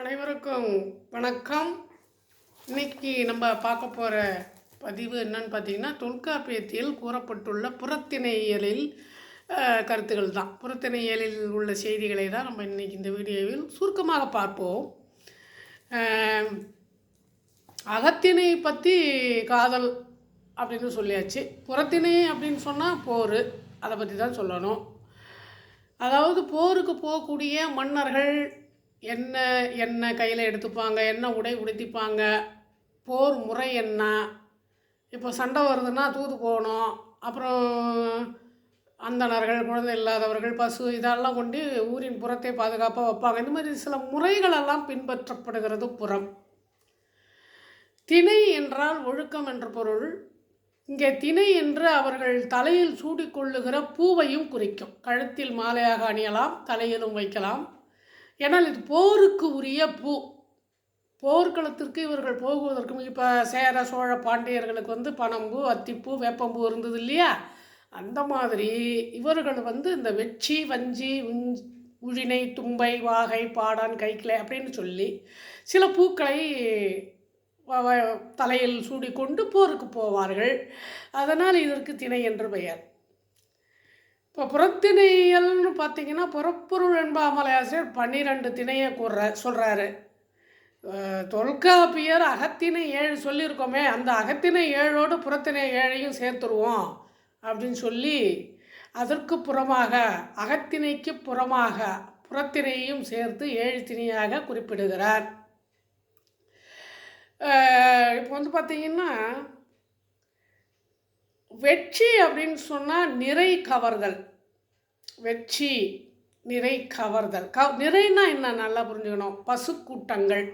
அனைவருக்கும் வணக்கம். இன்னைக்கு நம்ம பார்க்க போகிற பதிவு என்னன்னு பார்த்தீங்கன்னா, தொல்காப்பியத்தில் கூறப்பட்டுள்ள புறத்திணையியலில் கருத்துக்கள் தான். புறத்திணையியலில் உள்ள செய்திகளை தான் நம்ம இன்றைக்கி இந்த வீடியோவில் சுருக்கமாக பார்ப்போம். அகத்திணை பற்றி காதல் அப்படின்னு சொல்லியாச்சு. புறத்திணை அப்படின்னு சொன்னால் போர், அதை பற்றி தான் சொல்லணும். அதாவது போருக்கு போகக்கூடிய மன்னர்கள் என்ன என்ன கையில் எடுத்துப்பாங்க, என்ன உடை உடுத்திப்பாங்க, போர் முறை என்ன, இப்போ சண்டை வருதுன்னா தூது போகணும், அப்புறம் அந்தணர்கள், குழந்தை இல்லாதவர்கள், பசு இதெல்லாம் கொண்டு ஊரின் புறத்தை பாதுகாப்பாக வைப்பாங்க. இந்த மாதிரி சில முறைகளெல்லாம் பின்பற்றப்படுகிறது புறம். திணை என்றால் ஒழுக்கம் என்ற பொருள். இங்கே திணை என்று அவர்கள் தலையில் சூடிக்கொள்ளுகிற பூவையும் குறிக்கும். கழுத்தில் மாலையாக அணியலாம், தலையிலும் வைக்கலாம். ஏன்னால் இது போருக்கு உரிய பூ. போர்க்களத்திற்கு இவர்கள் போகுவதற்கும் இப்போ சேர சோழ பாண்டியர்களுக்கு பனம்பூ, அத்திப்பூ, வேப்பம்பூ இருந்தது இல்லையா? அந்த மாதிரி இவர்கள் இந்த வெட்சி, வஞ்சி, உழினை, தும்பை, வாகை, பாடான், கைக்கிளை அப்படின்னு சொல்லி சில பூக்களை தலையில் சூடிக்கொண்டு போருக்கு போவார்கள். அதனால் இதற்கு திணை என்று பெயர். இப்போ புறத்திணையல்னு பார்த்தீங்கன்னா, புறப்பொருள் என்பாமலை ஆசிரியர் 12 திணையை சொல்கிறாரு. தொல்காப்பியர் அகத்திணை 7 சொல்லியிருக்கோமே, அந்த அகத்திணை 7ஓடு புறத்திணை 7ஐயும் சேர்த்துருவோம் அப்படின்னு சொல்லி அதற்கு புறமாக, அகத்திணைக்கு புறமாக புறத்திணையையும் சேர்த்து 7 திணையாக குறிப்பிடுகிறார். இப்போ பார்த்தீங்கன்னா, வெட்சி அப்படின்னு சொன்னால் நிறை கவர்தல். வெட்சி நிறை கவர்தல். நிறைனா என்ன நல்லா புரிஞ்சுக்கணும். பசுக்கூட்டங்கள்,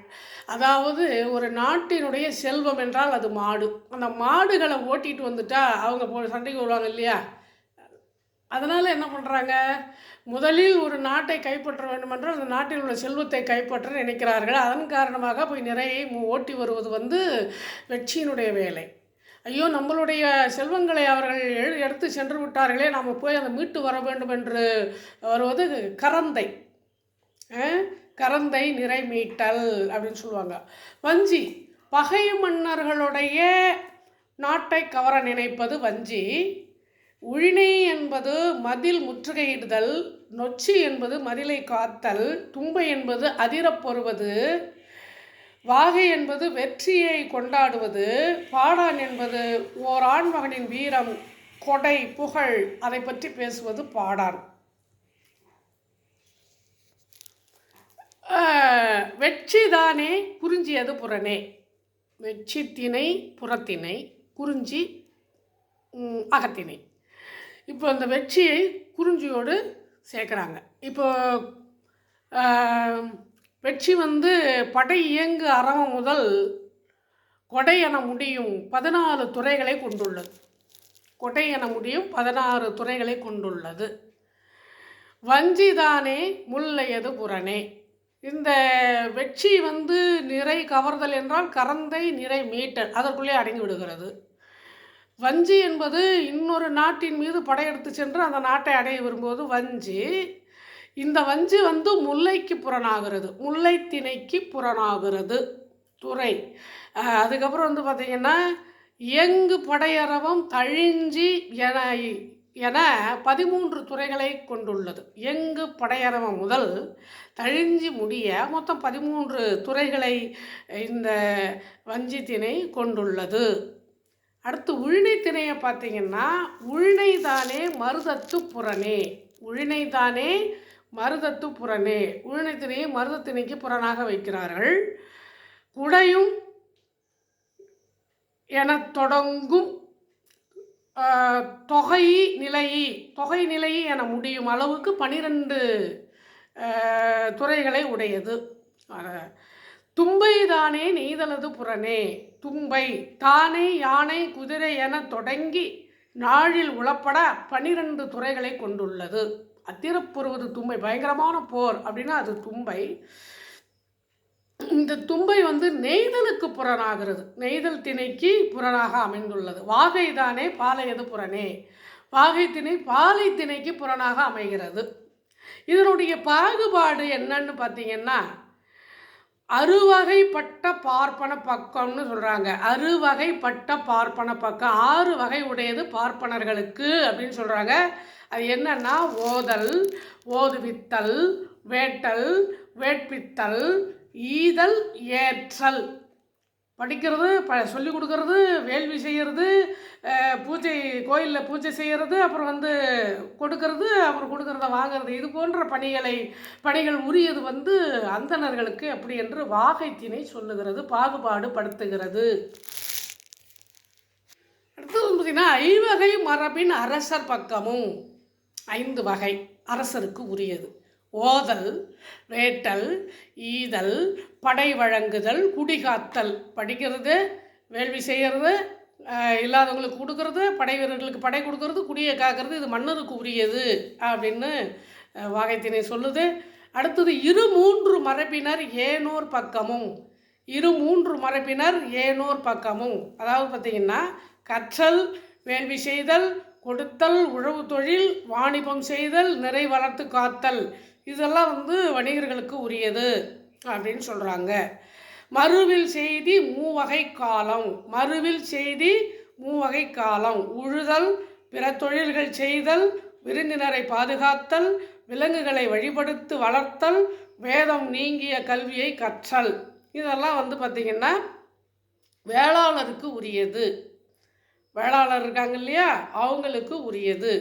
அதாவது ஒரு நாட்டினுடைய செல்வம் என்றால் அது மாடு. அந்த மாடுகளை ஓட்டிகிட்டு வந்துட்டா அவங்க சண்டைக்கு வருவாங்க இல்லையா? அதனால் என்ன பண்ணுறாங்க, முதலில் ஒரு நாட்டை கைப்பற்ற வேண்டுமென்றால் அந்த நாட்டில் உள்ள செல்வத்தை கைப்பற்ற நினைக்கிறார்கள். அதன் காரணமாக போய் நிறையை ஓட்டி வருவது வெட்சியினுடைய வேலை. ஐயோ, நம்மளுடைய செல்வங்களை அவர்கள் எடுத்து சென்று விட்டார்களே, நாம் போய் அதை மீட்டு வர வேண்டும் என்று வருவது கரந்தை. கரந்தை நிறை மீட்டல் அப்படின்னு சொல்லுவாங்க. வஞ்சி, பகை மன்னர்களுடைய நாட்டை கவர நினைப்பது வஞ்சி. உழினை என்பது மதில் முற்றுகையிடுதல். நொச்சி என்பது மதிலை காத்தல். தும்பை என்பது அதிரப்பொறுவது. வாகை என்பது வெற்றியை கொண்டாடுவது. பாடான் என்பது ஓர் ஆண்மகனின் வீரம், கொடை, புகழ், அதை பற்றி பேசுவது பாடான். வெற்றி தானே குறிஞ்சியது புறனே. வெற்றி திணை புறத்திணை, குறிஞ்சி அகத்திணை. இப்போ அந்த வெற்றியை குறிஞ்சியோடு சேர்க்குறாங்க. இப்போ வெற்றி படை இயங்கு அறவம் முதல் கொடை என முடியும் 14 துறைகளை கொண்டுள்ளது. கொடை என முடியும் 16 துறைகளை கொண்டுள்ளது. வஞ்சிதானே முல்லையது புறனே. இந்த வெற்றி நிறை கவர்தல் என்றால் கரந்தை நிறை மீட்டல், அதற்குள்ளே அடங்கி விடுகிறது. வஞ்சி என்பது இன்னொரு நாட்டின் மீது படையெடுத்து சென்று அந்த நாட்டை அடைய விரும்புவது வஞ்சி. இந்த வஞ்சி முல்லைக்கு புறனாகிறது, முல்லை திணைக்கு புறனாகிறது துறை. அதுக்கப்புறம் பார்த்திங்கன்னா, இயங்கு படையறவம் தழிஞ்சி என 13 துறைகளை கொண்டுள்ளது. இயங்கு படையறவம் முதல் தழிஞ்சி முடிய மொத்தம் 13 துறைகளை இந்த வஞ்சி திணை கொண்டுள்ளது. அடுத்து உழினை திணையை பார்த்தீங்கன்னா, உழினை தானே மருதத்து புறனே. உழினை தானே மருதத்து புறனே. உழினை திணையை மருதத்திணைக்கு புறனாக வைக்கிறார்கள். குடையும் என தொடங்கும் தொகை நிலை என முடியும் அளவுக்கு 12 துறைகளை உடையது. தும்பை தானே நெய்தலது புறனே. தும்பை தானே யானை, குதிரை என தொடங்கி நாழில் உளப்பட 12 துறைகளை கொண்டுள்ளது. அத்திரப்பொறுவது தும்பை. பயங்கரமான போர் அப்படின்னா அது தும்பை. இந்த தும்பை நெய்தலுக்கு புறனாகிறது, நெய்தல் திணைக்கு புறனாக அமைந்துள்ளது. வாகை தானே பாலையது புறனே. வாகை திணை பாலை திணைக்கு புறனாக அமைகிறது. இதனுடைய பாகுபாடு என்னன்னு பார்த்தீங்கன்னா, அறுவகைப்பட்ட பார்ப்பன பக்கம்னு சொல்கிறாங்க. அறுவகைப்பட்ட பார்ப்பன பக்கம் 6 வகை உடையது பார்ப்பனர்களுக்கு அப்படின்னு சொல்கிறாங்க. அது என்னன்னா ஓதல், ஓதுவித்தல், வேட்டல், வேட்பித்தல், ஈதல், ஏற்றல். படிக்கிறது, சொல்லிக் கொடுக்கறது, வேள்வி செய்கிறது, பூஜை கோயிலில் பூஜை செய்கிறது, அப்புறம் கொடுக்கறது, அப்புறம் கொடுக்கறத வாங்கிறது, இது போன்ற பணிகள் உரியது அந்தணர்களுக்கு அப்படி என்று வாகைத்திணை சொல்லுகிறது, பாகுபாடு படுத்துகிறது. அடுத்தது பார்த்திங்கன்னா ஐவகை மரபின் அரசர் பக்கமும் 5 வகை அரசருக்கு உரியது. ஓதல், வேட்டல், ஈதல், படை வழங்குதல், குடிகாத்தல். படிக்கிறது, வேள்வி செய்கிறது, இல்லாதவங்களுக்கு கொடுக்கறது, படை வீரர்களுக்கு படை கொடுக்கறது, குடியை காக்கிறது, இது மன்னருக்கு உரியது அப்படின்னு வாகைத்திணை சொல்லுது. அடுத்தது 2-3 மரபினர் ஏனோர் பக்கமும். 2-3 மரபினர் ஏனோர் பக்கமும். அதாவது பார்த்திங்கன்னா கற்றல், வேள்வி செய்தல், கொடுத்தல், உழவு தொழில், வாணிபம் செய்தல், நிறை வளர்த்து காத்தல், இதெல்லாம் வணிகர்களுக்கு உரியது அப்படின்னு சொல்கிறாங்க. மறுவில் செய்தி 3 வகை காலம். மறுவில் செய்தி 3 வகை காலம். உழுதல், பிற தொழில்கள் செய்தல், விருந்தினரை பாதுகாத்தல், விலங்குகளை வழிபடுத்து வளர்த்தல், வேதம் நீங்கிய கல்வியை கற்றல், இதெல்லாம் பார்த்திங்கன்னா வேளாளருக்கு உரியது. வேளாளர் இருக்காங்க இல்லையா, அவங்களுக்கு உரியது.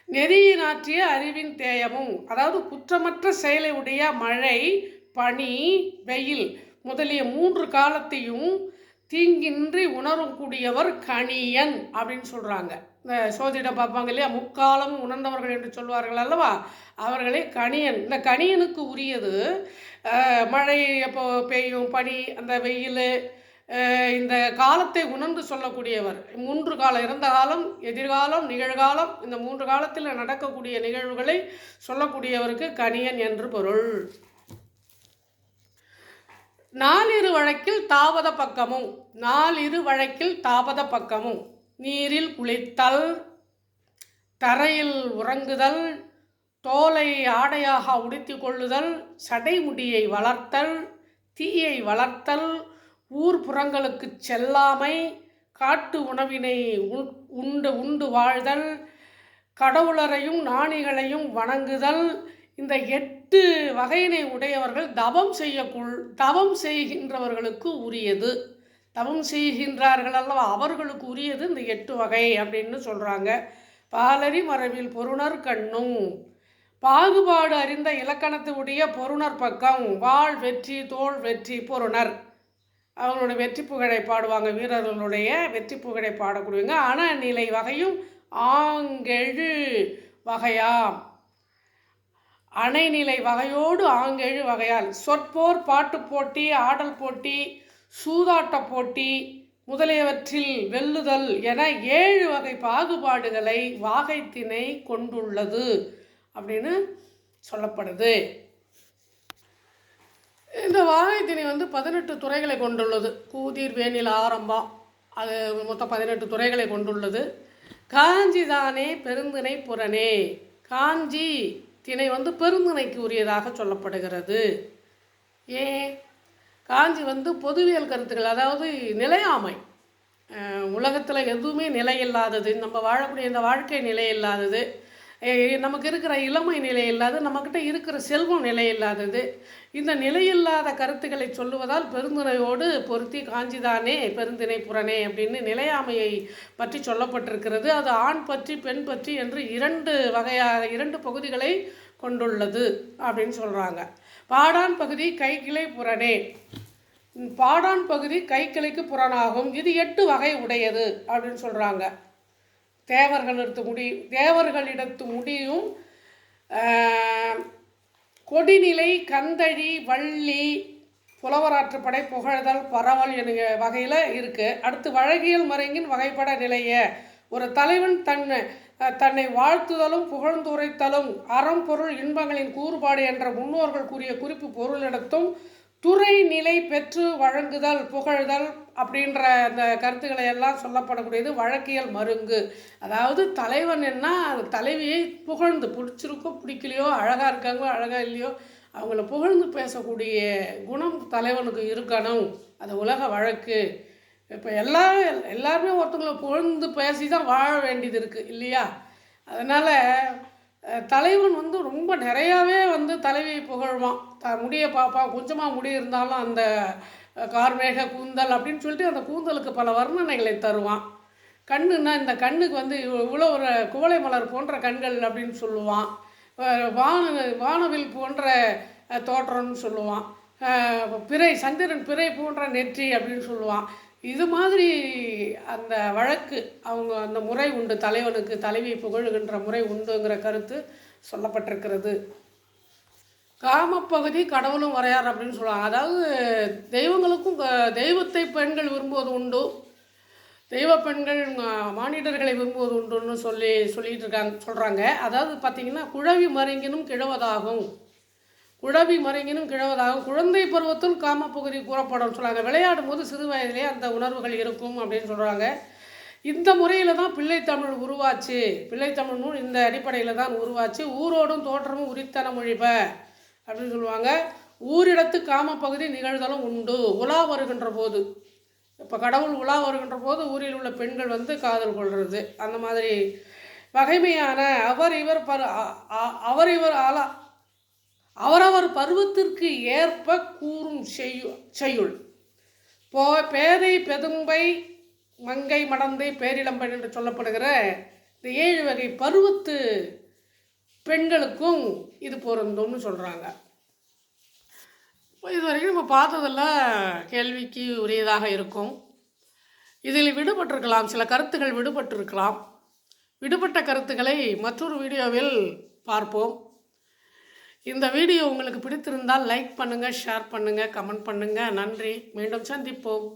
நெறியினாற்றிய அறிவின் தேயமும். அதாவது குற்றமற்ற செயலை உடைய மழை, பனி, வெயில் முதலிய 3 காலத்தையும் தீங்கின்றி உணரக்கூடியவர் கணியன் அப்படின்னு சொல்கிறாங்க. இந்த சோதிடம் பார்ப்பாங்க இல்லையா, முக்காலமும் உணர்ந்தவர்கள் என்று சொல்வார்கள் அல்லவா, அவர்களே கணியன். இந்த கணியனுக்கு உரியது மழை எப்போ பெய்யும், பனி, அந்த வெயில், இந்த காலத்தை உணர்ந்து சொல்லக்கூடியவர். 3 காலம், இறந்த காலம், எதிர்காலம், நிகழ்காலம், இந்த 3 காலத்தில் நடக்கக்கூடிய நிகழ்வுகளை சொல்லக்கூடியவருக்கு கணியன் என்று பொருள். 4 வழக்கில் தாபத பக்கமும். 4 வழக்கில் தாபத பக்கமும். நீரில் குளித்தல், தரையில் உறங்குதல், தோலை ஆடையாக உடுத்தி கொள்ளுதல், சடைமுடியை வளர்த்தல், தீயை வளர்த்தல், ஊர் புறங்களுக்கு செல்லாமை, காட்டு உணவினை உண்டு வாழ்தல், கடவுளரையும் நாணிகளையும் வணங்குதல். இந்த 8 வகையினை உடையவர்கள் தவம் செய்கின்றவர்களுக்கு உரியது. தவம் செய்கின்றார்கள் அல்லவா, அவர்களுக்கு உரியது இந்த 8 வகை அப்படின்னு சொல்கிறாங்க. பாலரி மரபில் பொருணர் கண்ணும். பாகுபாடு அறிந்த இலக்கணத்து உடைய பொருணர் பக்கம். வாழ் வெற்றி, தோல் வெற்றி, பொருணர். அவங்களுடைய வெற்றி புகழை பாடுவாங்க, வீரர்களுடைய வெற்றி புகழை பாடக்கூடியவங்க. அணநிலை வகையும் ஆங்கெழு வகையாம். அணைநிலை வகையோடு ஆங்கெழு வகையால் சொற்போர், பாட்டு போட்டி, ஆடல் போட்டி, சூதாட்ட போட்டி முதலியவற்றில் வெல்லுதல் என 7 வகை பாகுபாடுகளை வாகைத்திணை கொண்டுள்ளது அப்படின்னு சொல்லப்படுது. இந்த வாகைத்திணை 18 துறைகளை கொண்டுள்ளது. கூதிர், வேனில், ஆரம்பம், அது மொத்தம் 18 துறைகளை கொண்டுள்ளது. காஞ்சி தானே பெருந்திணை புறனே. காஞ்சி திணை பெருந்திணைக்கு உரியதாக சொல்லப்படுகிறது. ஏன்? காஞ்சி பொதுவியல் கருத்துக்கள், அதாவது நிலையாமை, உலகத்தில் எதுவுமே நிலையில்லாதது, நம்ம வாழக்கூடிய இந்த வாழ்க்கை நிலையில்லாதது, நமக்கு இருக்கிற இளமை நிலையில்லாது, நம்மக்கிட்ட இருக்கிற செல்வம் நிலையில்லாதது, இந்த நிலையில்லாத கருத்துக்களை சொல்லுவதால் பெருந்திணையோடு பொருத்தி காஞ்சிதானே பெருந்திணை புறனே அப்படின்னு நிலையாமையை பற்றி சொல்லப்பட்டிருக்கிறது. அது ஆண் பற்றி, பெண் பற்றி என்று 2 பகுதிகளை கொண்டுள்ளது அப்படின்னு சொல்கிறாங்க. பாடான் பகுதி கைக்கிளை புறனே. பாடான் பகுதி கைக்கிளைக்கு புறனாகும். இது 8 வகை உடையது அப்படின்னு சொல்கிறாங்க. தேவர்களிடத்து முடியும் கொடிநிலை, கந்தழி, வள்ளி, புலவராற்றுப்படை, புகழ்தல், பரவல் என்கிற வகையில் இருக்குது. அடுத்து வழகியல் மறைங்கின் வகைப்பட நிலைய. ஒரு தலைவன் தன்னை வாழ்த்துதலும் புகழ்ந்துரைத்தலும் அறம் பொருள் இன்பங்களின் கூறுபாடு என்ற முன்னோர்கள் கூறிய குறிப்பு பொருளிடத்தும் துறை நிலை பெற்று வழங்குதல், புகழ்தல் அப்படின்ற அந்த கருத்துக்களை எல்லாம் சொல்லப்படக்கூடியது வழக்கியல் மருங்கு. அதாவது தலைவன் என்ன, தலைவியை புகழ்ந்து, பிடிச்சிருக்கோ பிடிக்கலையோ, அழகாக இருக்காங்களோ அழகாக இல்லையோ, அவங்கள புகழ்ந்து பேசக்கூடிய குணம் தலைவனுக்கு இருக்கணும். அது உலக வழக்கு. இப்போ எல்லாருமே ஒருத்தவங்கள புகழ்ந்து பேசி தான் வாழ வேண்டியது இருக்குது இல்லையா? அதனால் தலைவன் வந்து ரொம்ப நிறையாவே வந்து தலைவியை புகழ்வான். முடிய பார்ப்பான், கொஞ்சமாக முடி இருந்தாலும் அந்த கார்மேக கூந்தல் அப்படின்னு சொல்லிட்டு அந்த கூந்தலுக்கு பல வர்ணனைகளை தருவான். கண்ணுன்னா இந்த கண்ணுக்கு வந்து இவ்வளோ ஒரு குவளை மலர் போன்ற கண்கள் அப்படின்னு சொல்லுவான். வானவில் போன்ற தோற்றம்னு சொல்லுவான். பிறை சந்திரன் பிறை போன்ற நெற்றி அப்படின்னு சொல்லுவான். இது மாதிரி அந்த வழக்கு அவங்க அந்த முறை உண்டு. தலைவனுக்கு தலைவியை புகழுகின்ற முறை உண்டுங்கிற கருத்து சொல்லப்பட்டிருக்கிறது. காமப்பகுதி கடவுளும் வரையார் அப்படின்னு சொல்லுவாங்க. அதாவது தெய்வங்களுக்கும் தெய்வத்தை பெண்கள் விரும்புவது உண்டு, தெய்வ பெண்கள் மானிடர்களை விரும்புவது உண்டுன்னு சொல்லிட்டு சொல்கிறாங்க. அதாவது பார்த்திங்கன்னா குழவி மருங்கினும் கிழவதாகும், குழவி மருங்கினும் கிழவதாகும், குழந்தை பருவத்தில் காமப்பகுதி கூறப்படும் சொல்கிறாங்க. விளையாடும் போது சிறு வயதிலே அந்த உணர்வுகள் இருக்கும் அப்படின்னு சொல்கிறாங்க. இந்த முறையில் தான் பிள்ளைத்தமிழ் உருவாச்சு. பிள்ளைத்தமிழ் நூல் இந்த அடிப்படையில் தான் உருவாச்சு. ஊரோடும் தோற்றமும் உரித்தன மொழிப அப்படின்னு சொல்லுவாங்க. ஊரிடத்து காமப்பகுதி நிகழ்தலும் உண்டு. உலா வருகின்ற போது, இப்போ கடவுள் உலா வருகின்ற போது ஊரில் உள்ள பெண்கள் வந்து காதல் கொள்வது, அந்த மாதிரி வகைமையான அவரவர் பருவத்திற்கு ஏற்ப கூறும் செய்யுள். பேதை பெதும்பை மங்கை மடந்தை பேரிளம்பெண் என்று சொல்லப்படுகிற இந்த 7 வகை பருவத்து பெண்களுக்கும் இது பொருந்தும்னு சொல்கிறாங்க. இப்போ இது வரைக்கும் நம்ம பார்த்ததெல்லாம் கேள்விக்கு உரியதாக இருக்கும். இதில் விடுபட்டிருக்கலாம், சில கருத்துக்கள் விடுபட்டிருக்கலாம். விடுபட்ட கருத்துக்களை மற்றொரு வீடியோவில் பார்ப்போம். இந்த வீடியோ உங்களுக்கு பிடித்திருந்தால் லைக் பண்ணுங்கள், ஷேர் பண்ணுங்கள், கமெண்ட் பண்ணுங்கள். நன்றி. மீண்டும் சந்திப்போம்.